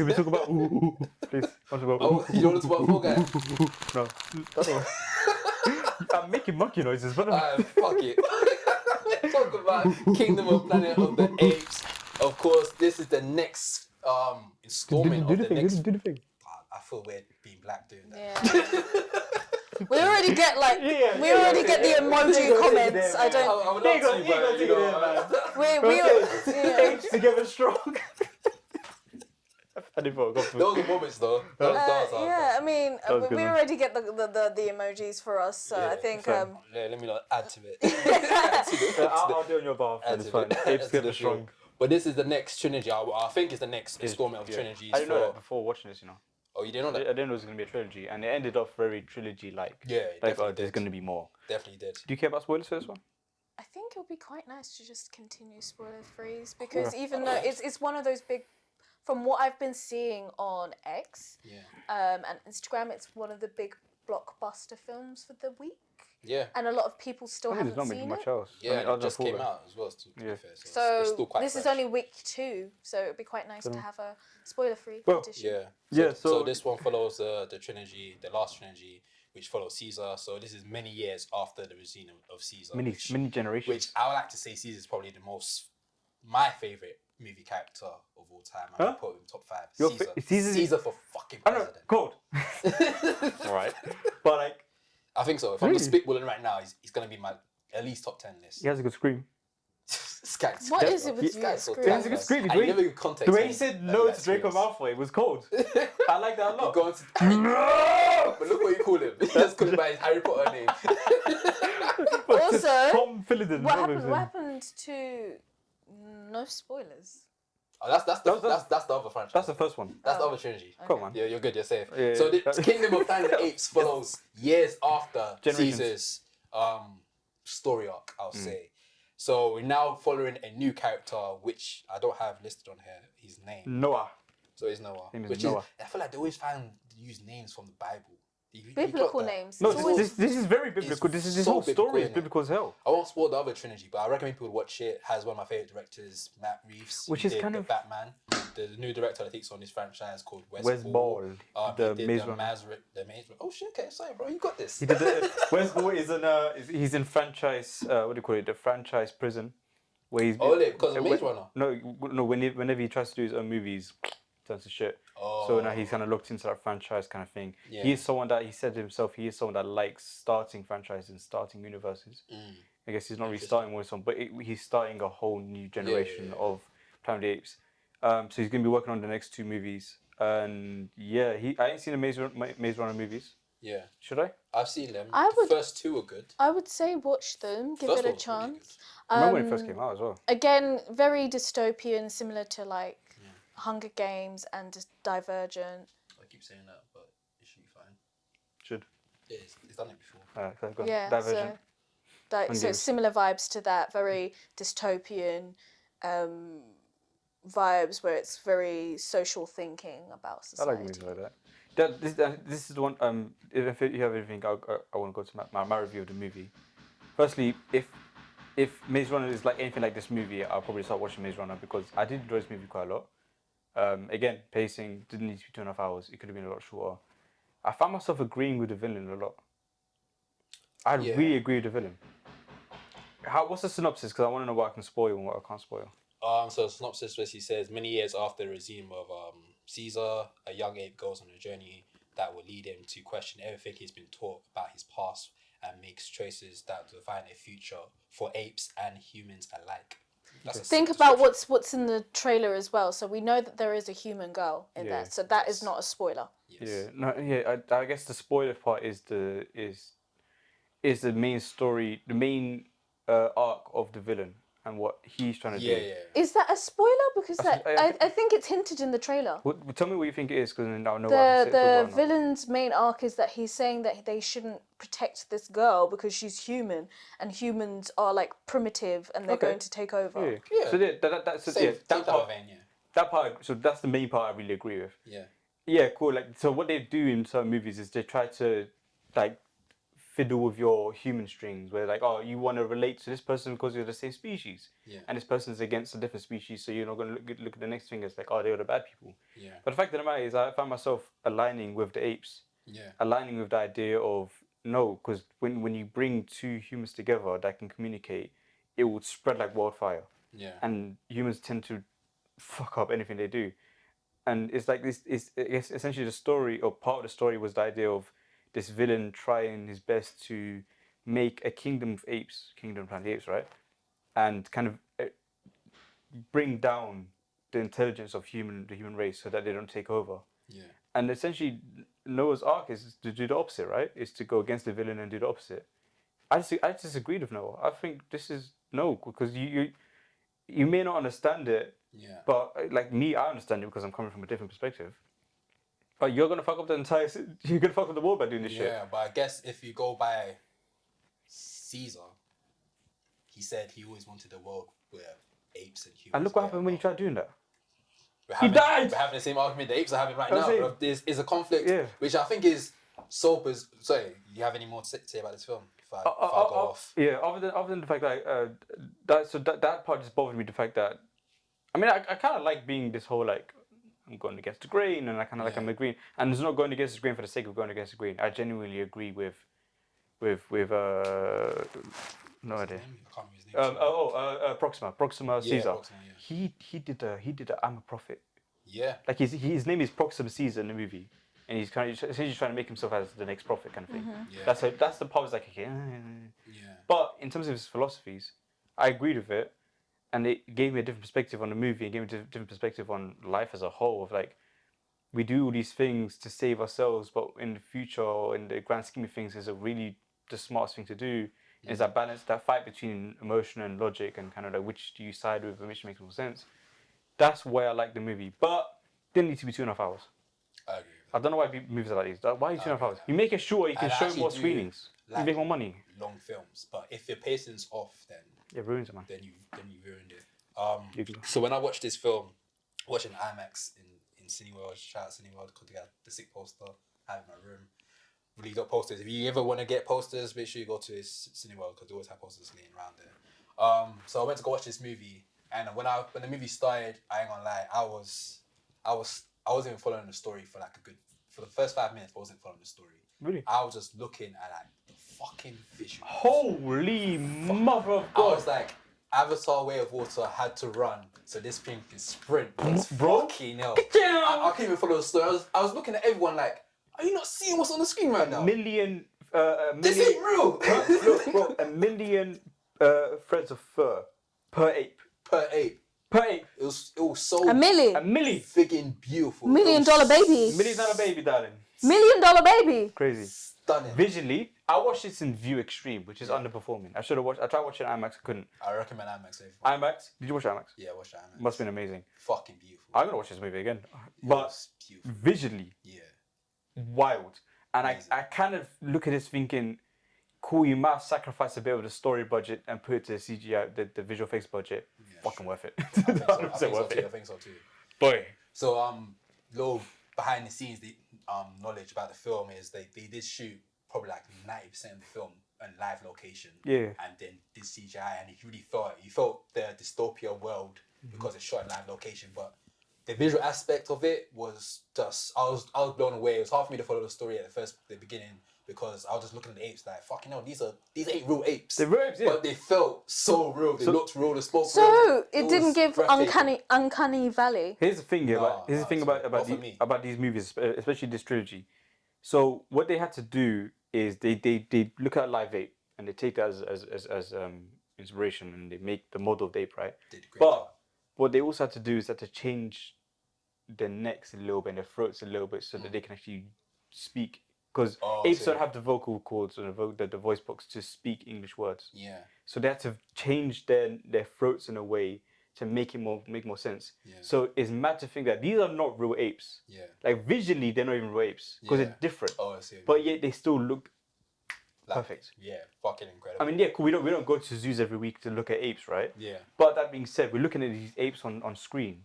Can we talk about please? Talk about Oh, you want to talk about Fall Guy? No. I'm making monkey noises, but Fuck it. Let's talk about Kingdom of Planet of the Apes. Of course, this is the next installment do of the the thing. next. Do the thing. I feel weird being black doing that. Yeah. We already get like we already get the emoji comments. I don't. I would love to, but We Apes together strong. I didn't go those are moments though. Those yeah, I mean, That was good we one. already get the emojis for us, so I think. let me not add to it. I'll do on your behalf. It's fine. Apes together strong. But this is the next trilogy. I think it's the next installment of trilogies. I didn't know that before watching this. Oh, you didn't know that? I didn't know it was going to be a trilogy, and it ended off very trilogy-like. Yeah, like there's going to be more. Definitely did. Do you care about spoilers for this one? I think it'll be quite nice to just continue spoiler frees because even though it's one of those big, from what I've been seeing on X, and Instagram, it's one of the big blockbuster films for the week. Yeah. And a lot of people still haven't there's not seen much it. else. Yeah, it just came out as well. To be fair, So it's still quite this fresh. is only week 2, so it'd be quite nice to have a spoiler-free edition. So this one follows the trilogy, the last trilogy, which follows Caesar. So this is many years after the regime of Caesar. Many generations. Which I would like to say Caesar is probably my favorite movie character of all time. I'm gonna put him top 5. Caesar for fucking president. Cold. Alright. But like, I think so. If I'm just spitballing right now, he's gonna be my at least top 10 list. he has a good scream. What is it with you? He has a good scream. I never give context. The way he said no to Draco Malfoy was cold. I like that a lot. Going to no! But look what you call him. He just called him by his Harry Potter name. Also, Tom Phillidan. what happened to no spoilers? Oh, that's the other franchise. That's the first one. That's the other trilogy. Come on, man. Yeah, you're good. You're safe. Yeah, so yeah. the Kingdom of Planet of the Apes follows years after Caesar's story arc, I'll say. So we're now following a new character, which I don't have listed on here. His name. Noah. So it's Noah. Which Noah. I feel like they always use names from the Bible. Biblical names. No, this is very biblical. This whole story is biblical as hell. I won't spoil the other trilogy, but I recommend people watch it. Has one of my favorite directors, Matt Reeves, which is kind of Batman. The new director that takes on this franchise called Wes Ball. The Maze Runner. Oh shit! Okay, sorry, bro, you got this. He did Wes Ball he's in franchise. What do you call it? The franchise prison, where he's because of Maze Runner. No. Whenever he tries to do his own movies, turns to shit. So now he's kind of looked into that franchise kind of thing. Yeah. He is someone that he said to himself. He is someone that likes starting franchises and starting universes. I guess he's not really starting with some, but he's starting a whole new generation of Planet of the Apes. So he's going to be working on the next 2 movies. And I ain't seen the Maze Runner movies. Yeah. Should I? I've seen them. The first 2 are good. I would say watch them, give it a chance. I remember when it first came out as well. Again, very dystopian, similar to like Hunger Games and Divergent. I keep saying that, but it should be fine. Should. Yeah, it's done it before. Divergent. So similar vibes to that, very dystopian vibes where it's very social thinking about society. I like movies like that. This is the one. If you have anything, I want to go to my review of the movie. Firstly, if Maze Runner is like anything like this movie, I'll probably start watching Maze Runner because I did enjoy this movie quite a lot. Again, pacing didn't need to be 2.5 hours. It could have been a lot shorter. I found myself agreeing with the villain a lot. I really agree with the villain. What's the synopsis? Because I want to know what I can spoil and what I can't spoil. So the synopsis basically says, many years after the regime of Caesar, a young ape goes on a journey that will lead him to question everything he's been taught about his past and makes choices that define a future for apes and humans alike. Think about what's in the trailer as well. So we know that there is a human girl in there. So that is not a spoiler. Yes. I guess the spoiler part is the main story, the main arc of the villain and what he's trying to do. Yeah. Is that a spoiler? Because I think it's hinted in the trailer. Tell me what you think it is, because then I'll know. The villain's main arc is that he's saying that they shouldn't protect this girl because she's human, and humans are like primitive, and they're going to take over. Yeah. So that part. So that's the main part I really agree with. Yeah. Yeah, cool. Like, so what they do in certain movies is they try to like fiddle with your human strings, where like, oh, you want to relate to this person because you're the same species, and this person's against a different species, so you're not going to look at the next thing as like, oh, they're the bad people. But the fact of the matter is, I found myself aligning with the apes, aligning with the idea of no, because when you bring two humans together that can communicate, it will spread like wildfire. And humans tend to fuck up anything they do. And it's like this is essentially the story, or part of the story was the idea of this villain trying his best to make a kingdom of apes, kingdom of Planet Apes, right? And kind of bring down the intelligence of the human race so that they don't take over. And essentially, Noah's Ark is to do the opposite, right? Is to go against the villain and do the opposite. I disagreed with Noah. I think this is no, because you may not understand it, but like me, I understand it because I'm coming from a different perspective. But you're gonna fuck up the entire. You're gonna fuck up the world by doing this shit. Yeah, but I guess if you go by Caesar, he said he always wanted a world where apes and humans. And look what happened when you tried doing that. He died! We're having the same argument the apes are having right now. There's a conflict, which I think is so. Sorry, you have any more to say about this film? If I go off. Yeah, other than the fact that that part just bothered me. The fact that, I mean, I kind of like being this whole like, I'm going against the grain, and I kind of like I'm agreeing, and it's not going against the grain for the sake of going against the grain. I genuinely agree with no idea. Proxima Caesar. Proxima, He did a I'm a prophet. Yeah. Like his name is Proxima Caesar in the movie, and he's kind of essentially trying to make himself as the next prophet kind of thing. That's the part. Was like okay. But in terms of his philosophies, I agreed with it, and it gave me a different perspective on the movie. It gave me a different perspective on life as a whole. Of like, we do all these things to save ourselves, but in the future, or in the grand scheme of things, is a really the smartest thing to do. Is that balance, that fight between emotion and logic, and kind of like which do you side with and which makes more sense. That's why I like the movie, but didn't need to be 2.5 hours. I agree. I don't know why movies are like these. Why are you 2.5 hours? You make it shorter, you can show more screenings. Like you make more money. Long films, but if your pacing's off, then it ruins it, man. Then you ruined it. So when I watched this film, watching IMAX in Cineworld, shout out Cineworld because they got the sick poster. I have in my room. Really got posters. If you ever want to get posters, make sure you go to Cineworld because they always have posters laying around there. So I went to go watch this movie, and when the movie started, I ain't gonna lie, I wasn't even following the story for the first 5 minutes. I wasn't following the story. Really? I was just looking at like the fucking visuals. Holy mother of God! I was like, Avatar: Way of Water had to run so this thing can sprint. Bro, fucking hell! I can't even follow the story. I was looking at everyone like, are you not seeing what's on the screen right now? This ain't real. Bro, a million threads of fur per ape. Per ape. It was so a million. Friggin' beautiful. $1 million baby. $1 million baby, darling. $1 million baby. Crazy. Stunning. Visually, I watched this in View Extreme, which is underperforming. I tried watching IMAX, I couldn't. I recommend IMAX. IMAX? Did you watch IMAX? Yeah, I watched IMAX. Must have been amazing. Fucking beautiful. I'm gonna watch this movie again. But visually, wild. And I kind of look at this thinking, cool, you might sacrifice a bit of the story budget and put it to the CGI, the visual effects budget. Fucking worth it. I think so too. Boy. So little behind the scenes knowledge about the film is they did shoot probably like 90% of the film on live location. Yeah. And then did CGI, and you felt the dystopia world because it's shot in live location. But the visual aspect of it was just I was blown away. It was hard for me to follow the story at the beginning because I was just looking at the apes like, fucking hell, these ain't real apes. They're real apes, yeah. But they felt so real. They looked real. They spoke real. So it didn't give uncanny valley. Here's the thing, about these movies, especially this trilogy. So what they had to do is they look at a live ape and they take that as inspiration and they make the model of the ape, right? But what they also had to do is to change their necks a little bit and their throats a little bit so that they can actually speak. Because apes don't have the vocal cords or the voice box to speak English words. Yeah. So they had to change their throats in a way to make more sense. Yeah. So it's mad to think that these are not real apes. Yeah. Like visually, they're not even real apes because they're different. Oh, I see. But yet they still look perfect. Yeah, fucking incredible. I mean, yeah, cool. We don't go to zoos every week to look at apes, right? Yeah. But that being said, we're looking at these apes on screen,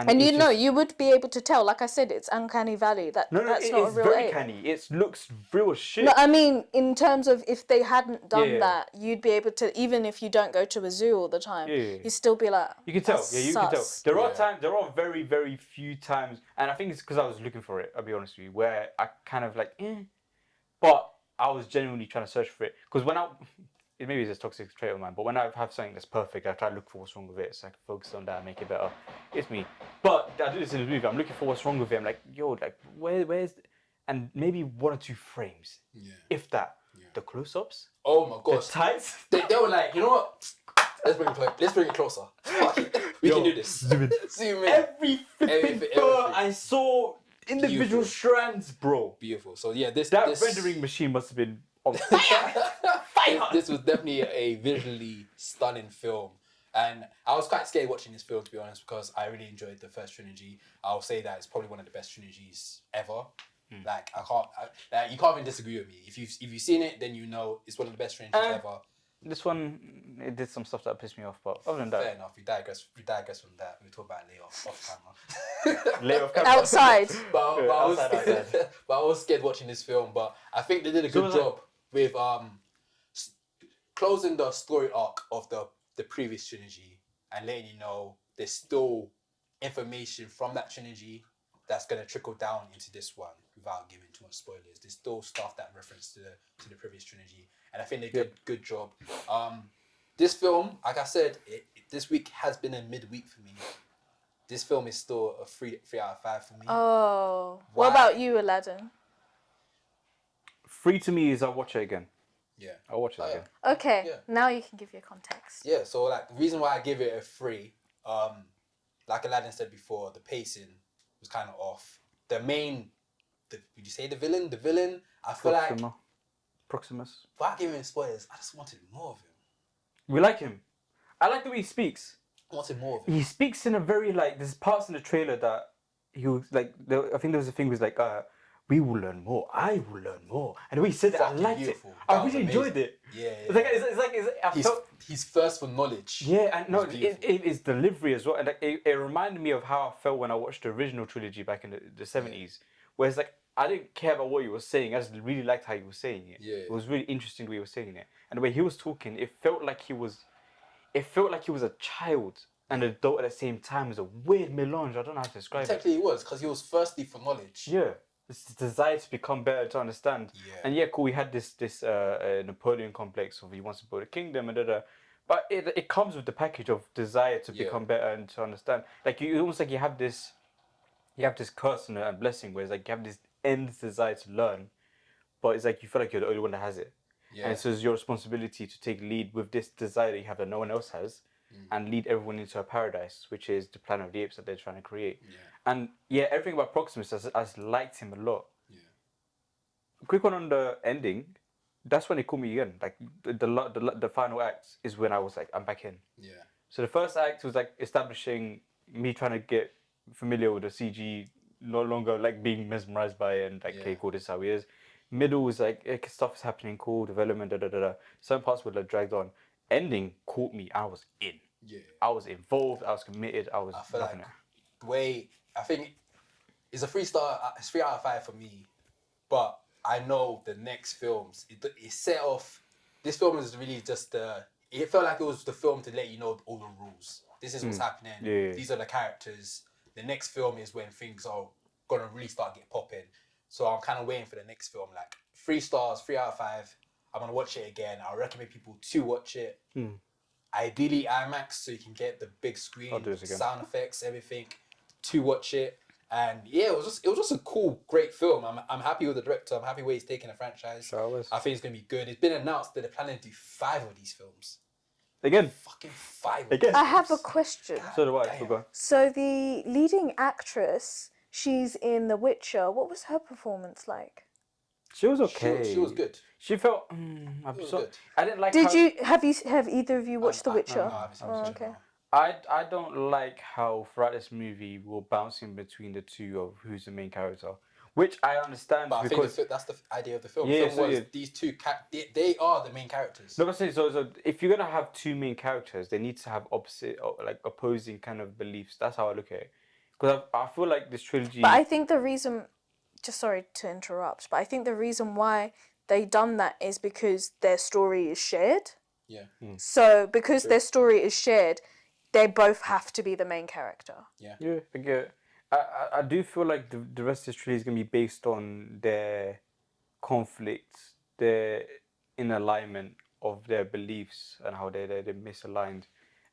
And it's you know, just, you would be able to tell. Like I said, it's uncanny valley. That's not a it's real very ape. canny. It looks real as shit. No, I mean, in terms of if they hadn't done Yeah. that, you'd be able to, even if you don't go to a zoo all the time, Yeah. you'd still be like, You can tell. that's Yeah, you can tell. sus. There are Yeah. times. There are very, very few times, and I think it's because I was looking for it. I'll be honest with you, where I kind of like, but I was genuinely trying to search for it. Because when it maybe it's a toxic trait of mine, but when I have something that's perfect, I try to look for what's wrong with it, so I can focus on that and make it better. It's me. But I do this in the movie. I'm looking for what's wrong with it. I'm like, yo, like where's, and maybe 1 or 2 frames, if that. The close-ups. Oh my gosh. The tights. They were like, you know what? Let's bring it closer. Fuck it. We can do this. Zoom in. Zoom in. Every flipping fur I saw individual Beautiful. strands, bro. Beautiful. So yeah, this Rendering machine must have been on fire. This was definitely a visually stunning film. And I was quite scared watching this film, to be honest, because I really enjoyed the first trilogy. I'll say that it's probably one of the best trilogies ever. Like you can't even disagree with me. If you've seen it, then you know it's one of the best trilogies ever. This one, it did some stuff that pissed me off, but other than that, Fair enough. We digress from that. We talk about it later off camera. lay off camera. Outside. but Yeah, I was outside. but I was scared watching this film. But I think they did a good was I. job with closing the story arc of the previous trilogy and letting you know there's still information from that trilogy that's gonna trickle down into this one without giving too much spoilers. There's still stuff that reference to the previous trilogy, and I think they did a good job. This film, like I said, this week has been a midweek for me. This film is still a 3 out of 5 for me. Oh. Why? What about you, Aladdin? 3 to me is I'll watch it again. Yeah. I'll watch it again. Okay, Yeah. now you can give your context. Yeah, so like the reason why I give it a 3, like Aladdin said before, the pacing was kind of off. Would you say the villain? The villain, I feel like, Proximus. without giving him spoilers, I just wanted more of him. We like him. I like the way he speaks. I wanted more of him. He speaks in a very like. There's parts in the trailer that he was like. I think there was a thing was like, we will learn more. I will learn more. And the way he said it, I Fucking liked beautiful. it. That I was really enjoyed amazing. it. Yeah, It's like I felt. He's thirst for knowledge. Yeah, and no, was beautiful. it's delivery as well. And like, it reminded me of how I felt when I watched the original trilogy back in the 70s. Where it's like, I didn't care about what he was saying. I just really liked how he was saying it. Yeah. It was really interesting the way he was saying it. And the way he was talking, it felt like he was a child and an adult at the same time. It was a weird melange. I don't know how to describe it. Technically, it was because he was thirsty for knowledge. Yeah. This desire to become better, to understand. Yeah. And yeah, cool, we had this Napoleon complex of he wants to build a kingdom and da. But it comes with the package of desire to become better and to understand. Like you almost like you have this curse and blessing where it's like you have this endless desire to learn, but it's like you feel like you're the only one that has it. Yeah. And so it's your responsibility to take lead with this desire that you have that no one else has and lead everyone into a paradise, which is the Planet of the Apes that they're trying to create. Yeah. And yeah, everything about Proximus, I liked him a lot. Yeah. Quick one on the ending. That's when they called me again. Like the final act is when I was like, I'm back in. Yeah. So the first act was like establishing me trying to get familiar with the CG, no longer like being mesmerized by it and like, okay, cool, this is how he is. Middle was like, stuff is happening, cool, development, Some parts were like dragged on. Ending caught me, I was in. Yeah. I was involved, I was committed, I was feel loving like it. the way I think it's a 3 out of 5 for me, but I know the next films it set off. This film is really just it felt like it was the film to let you know all the rules. This is what's happening. Yeah. These are the characters. The next film is when things are gonna really start get popping. So I'm kind of waiting for the next film. Like 3 stars, 3 out of 5. I'm gonna watch it again. I recommend people to watch it. Ideally IMAX, so you can get the big screen, I'll do this again. sound effects, everything, to watch it. And yeah, it was just a cool, great film. I'm happy with the director. I'm happy where he's taking the franchise. Sure was. I think it's gonna be good. It's been announced that they're planning to do 5 of these films. Again. Fucking 5 of Again. these I have a films. question. So do I. Damn. We'll go. So the leading actress, she's in The Witcher. What was her performance like? She was okay. She was good. She felt. was good. I didn't like. Did how, you have either of you watched The Witcher? No, I haven't seen Oh, The okay. Witcher, no. I don't like how throughout this movie we're bouncing between the two of who's the main character, which I understand But I because think that's the idea of the film. Yeah, The film so was yeah. these two they are the main characters. no, but so if you're gonna have two main characters, they need to have opposite or like opposing kind of beliefs. That's how I look at it. Because I feel like this trilogy. But I think the reason, just sorry to interrupt, but I think the reason why they done that is because their story is shared. Yeah. So because their story is shared, they both have to be the main character. Yeah. Yeah, I get it. I do feel like the rest of this trilogy is gonna be based on their conflicts, their in alignment of their beliefs and how they're misaligned,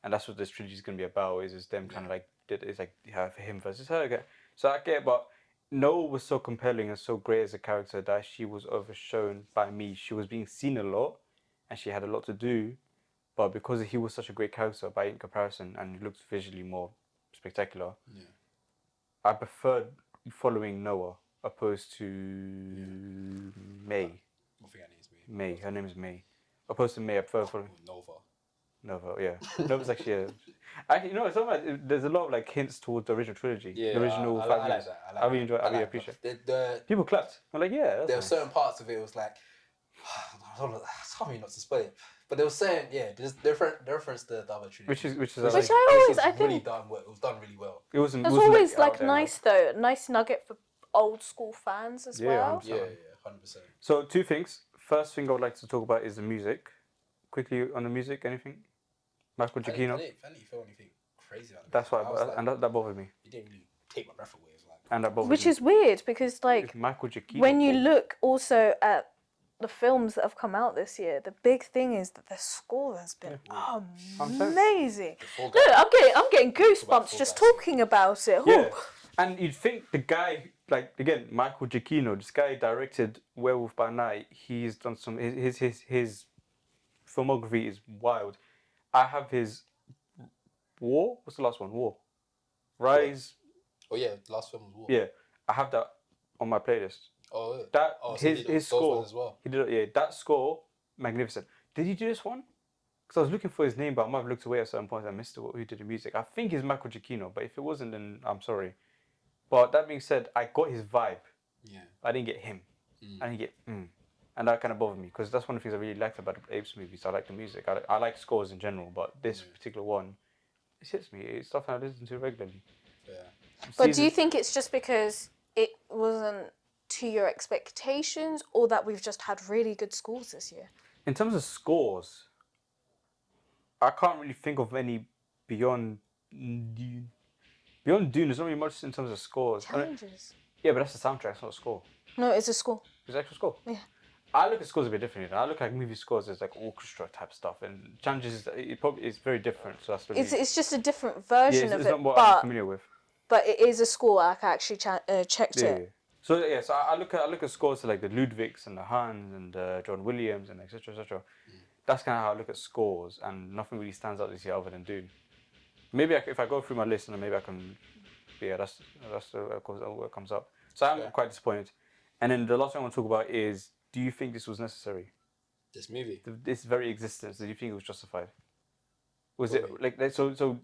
and that's what this trilogy is gonna be about. Is just them kind of like it's like him versus her. Okay, so I get, but Noah was so compelling and so great as a character that she was overshown by me. She was being seen a lot, and she had a lot to do, but because he was such a great character by in comparison and he looked visually more spectacular, I preferred following Noah opposed to May. I think her name's May. May. Her name is May. Opposed to May, I prefer following Nova. Nova. Yeah, Nova's actually a. Actually, you know, it's like, there's a lot of like hints towards the original trilogy. Yeah, the original I 5 like years. that. I really enjoy. I really appreciate. People clapped. I'm like, yeah. That's There were nice. certain parts of it. It was like, I don't know. It's hard for me not to spoil it. But they were saying, there's different reference to the other trilogy. Which is Which I really think done well. It was done really well. It wasn't. it's wasn't always like out there, nice though, nice nugget for old school fans as Yeah, well. 100%. Yeah, 100%. So 2 things. First thing I would like to talk about is the music. Quickly on the music, anything? Michael I Giacchino. didn't feel anything crazy about it. That's why, I was like, and that bothered me. it didn't really take my breath away. It was like, And that bothered Which me. is weird because like It's Michael Giacchino. when you look also at the films that have come out this year, the big thing is that the score has been amazing. Fall No, Guys. I'm getting goosebumps Fall just Guys. talking about it. Yeah. And you'd think the guy, like, again, Michael Giacchino, this guy directed Werewolf by Night. He's done some, his filmography is wild. I have his War. What's the last one? War. Rise. Oh yeah, the last film was War. Yeah. I have that on my playlist. Oh, yeah. That so his he did those score ones as well. He did, yeah. That score, magnificent. Did he do this one? Because I was looking for his name, but I might have looked away at certain points. I missed who did the music. I think it's Michael Giacchino, but if it wasn't, then I'm sorry. But that being said, I got his vibe. Yeah. I didn't get him. I didn't get and that kind of bothered me because that's one of the things I really liked about the Apes movies. I like the music. I like scores in general, but this particular one, it hits me. It's stuff I listen to regularly. Yeah. But do you think it's just because it wasn't to your expectations, or that we've just had really good scores this year? In terms of scores, I can't really think of any beyond Dune. Beyond Dune, there's not really much in terms of scores. Challenges. Yeah, but that's the soundtrack. It's not a score. No, it's a score. It's an actual score. Yeah. I look at scores a bit differently. I look at movie scores as like orchestra type stuff, and challenges is very different. So that's really, It's just a different version it's of not it, what I'm but familiar with. it is a score. I actually checked Yeah. it. So yeah, so I look at scores like the Ludwigs and the Hans and the John Williams and etc. etc. That's kind of how I look at scores, and nothing really stands out this year other than Dune. Maybe if I go through my list, and maybe I can. Yeah, that's of course what comes up. So I'm quite disappointed. And then the last thing I want to talk about is: do you think this was necessary? This movie. This very existence. Do you think it was justified? Was it like so?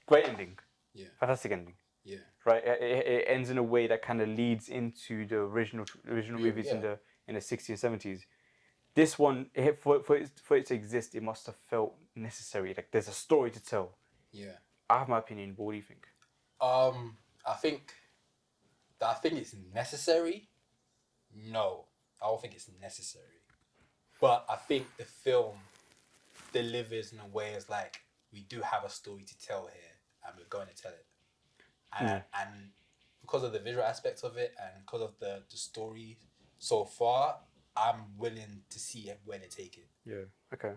Great ending. Yeah. Fantastic ending. Yeah. Right, it ends in a way that kind of leads into the original movies in the 60s and 70s. This one, for it to exist, it must have felt necessary. Like there's a story to tell. Yeah. I have my opinion. But what do you think? I think it's necessary. No, I don't think it's necessary. But I think the film delivers in a way as like we do have a story to tell here, and we're going to tell it. And because of the visual aspects of it, and because of the story so far, I'm willing to see where they take it. Yeah. Okay.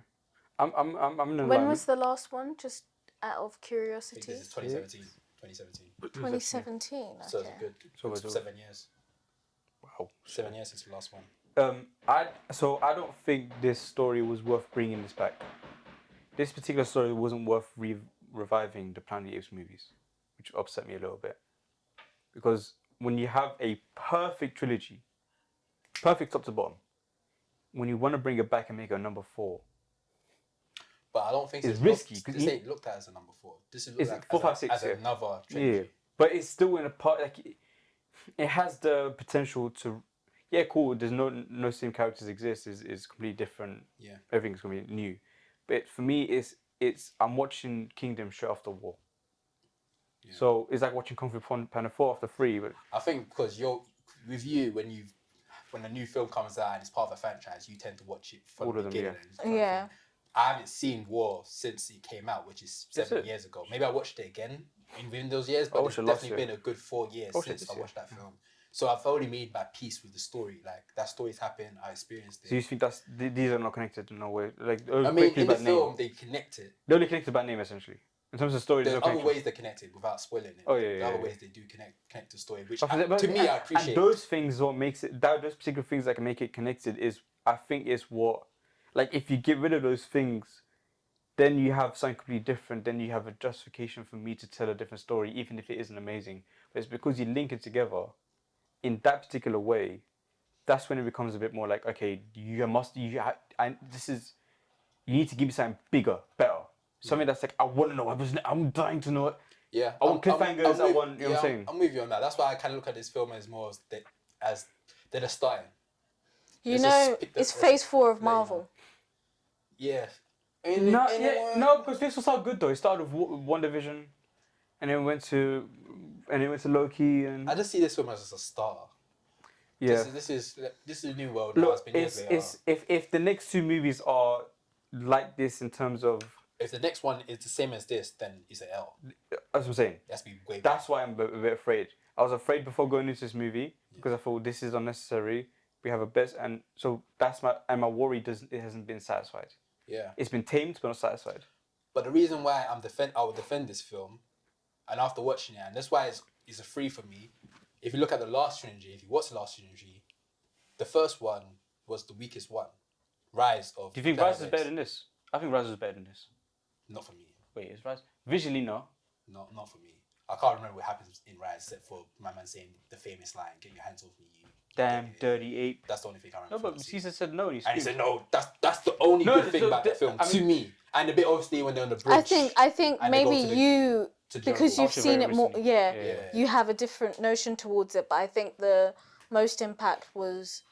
I'm in When was the last one? Just out of I think curiosity. this is 2017. 2017. Okay. So it's a good So 7 years. Wow. 7 years since the last one. I don't think this story was worth bringing this back. This particular story wasn't worth reviving the Planet of the Apes movies, which upset me a little bit. Because when you have a perfect trilogy, perfect top to bottom, when you want to bring it back and make it a number 4, but I don't think it's risky. This ain't looked at as a number 4. This is It's looked at 4, 5, 6, as another trilogy. Yeah, but it's still in a part like it has the potential to. Yeah, cool. There's no same characters exist. Is completely different. Yeah, everything's gonna be new. But for me, it's I'm watching Kingdom straight after War. Yeah. So it's like watching Kung Fu Panda 4 after 3. But I think because with you when a new film comes out and it's part of a franchise, you tend to watch it from All the of them, beginning. yeah. And Yeah. I haven't seen War since it came out, which is That's 7 it. years ago. Maybe I watched it again within those years, I but watched it's it last definitely year. been a good 4 years I watched it since this I year. watched that film. So I've already made my peace with the story. Like that story's happened. I experienced it. So you think these are not connected in no way? Like I mean, in the film, they connect it. They're only connected by name essentially. In terms of story, There's no other connection. ways they're connected without spoiling it. Oh, yeah, There's yeah, other yeah. ways they do connect the story, which But to me I appreciate. And those things, what makes it those particular things that can make it connected is, I think, is what, like, if you get rid of those things, then you have something completely different. Then you have a justification for me to tell a different story, even if it isn't amazing. But it's because you link it together in that particular way. That's when it becomes a bit more like, okay, you need to give me something bigger, better, something that's like, I want to know. I'm dying to know it. Yeah, I want cliffhangers. I want, you know what I'm saying? I'm with you on that. That's why I kind of look at this film as more as they're just starting. You know, it's phase 4 of Marvel. Yeah. No, because this was so good though. It started with WandaVision, and then went to Loki, and I just see this film as a starter. yeah. This is a new world now. Look, if the next 2 movies are like this in terms of, if the next one is the same as this, then it's an L. that's what I'm saying. It has to be way. That's why I'm a bit afraid. I was afraid before going into this movie because I thought this is unnecessary. We have a best, and so that's my worry. It hasn't been satisfied. Yeah. It's been tamed but not satisfied. But the reason why I would defend this film, and after watching it, and that's why it's a 3 for me. If you look at the last trilogy, if you watch the last trilogy, the first one was the weakest one. Rise of. Do you think Rise is better than this? I think Rise is better than this. Not for me. Wait, is Rise visually no? Not for me. I can't remember what happens in Rise except for my man saying the famous line, "Get your hands off me, you damn dirty ape." That's the only thing I remember. No, but Caesar said no. And he said no. That's the only good thing about that film to me. And a bit obviously when they're on the bridge. I think maybe you, because you've seen it more, you have a different notion towards it. But I think the most impact was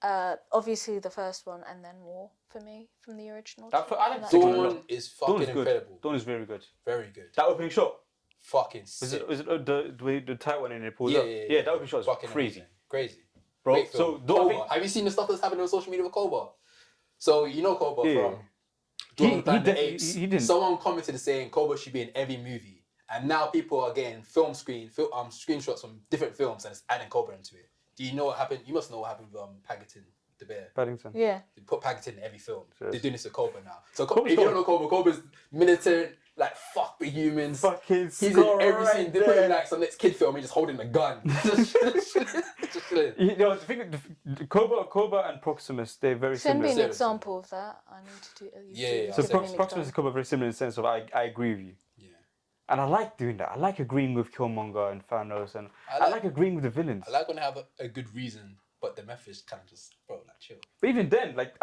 obviously the first one, and then War for me from the original. Dawn is fucking incredible. Dawn is very good. Very good. That opening shot. Fucking sick. Was it the tight one and it pulls up? Yeah, that opening shot is fucking crazy. Amazing. Crazy. Bro, so Cobra. Have you seen the stuff that's happening on social media with Cobra? So you know Cobra from he didn't. Someone commented saying Cobra should be in every movie, and now people are getting screenshots from different films and it's adding Cobra into it. Do you know what happened? You must know what happened with Paddington the bear. Paddington. Yeah. They put Paddington in every film. Yes. They're doing this with Cobra now. So if you don't know Cobra, Cobra's militant, like fuck the humans. Fucking he's in every scene. They put him like some next kid film. He's just holding a gun. just you know, the thing, Cobra and Proximus, they're very similar. Send me an example of that. I need to do. Yeah. So Proximus and Cobra are very similar in the sense of I agree with you. Yeah. And I like doing that. I like agreeing with Killmonger and Thanos, and I like agreeing with the villains. I like when they have a good reason, but the methods kind of just like chill. But even then, like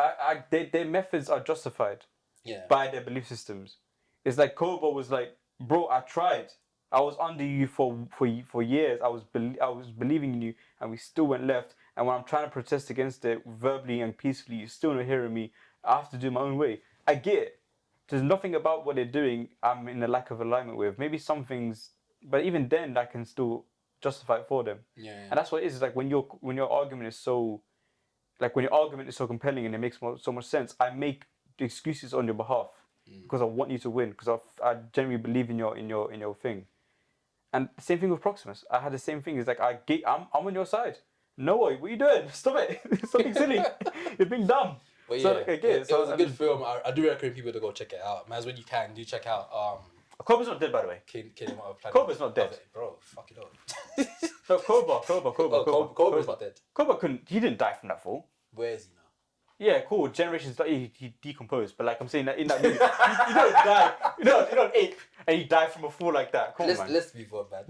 their methods are justified. Yeah. By their belief systems. It's like Cobra was like, bro, I tried. I was under you for years. I was believing in you, and we still went left. And when I'm trying to protest against it verbally and peacefully, you're still not hearing me. I have to do my own way. I get it. There's nothing about what they're doing I'm in a lack of alignment with. Maybe some things, but even then, that can still justify it for them. Yeah. And that's what it is. It's like when your argument is so, like when your argument is so compelling and it makes so much sense, I make the excuses on your behalf. Because I want you to win. Because I genuinely believe in your thing. And the same thing with Proximus. I had the same thing. It's like I'm on your side. No way. What are you doing? Stop it. Something silly. You're being dumb. But yeah, so, like, it was a good film. I do recommend people to go check it out. Man, when you can, do check out. Cobra's not dead, by the way. Cobra's not dead. Bro, fuck it up. No, Cobra's not dead. Cobra he didn't die from that fall. Where is he now? Yeah, cool. Generations he decomposed, but like I'm saying that in that movie, you don't die. You know, an ape, and you die from a fall like that. Come on, man. Let's move on, man.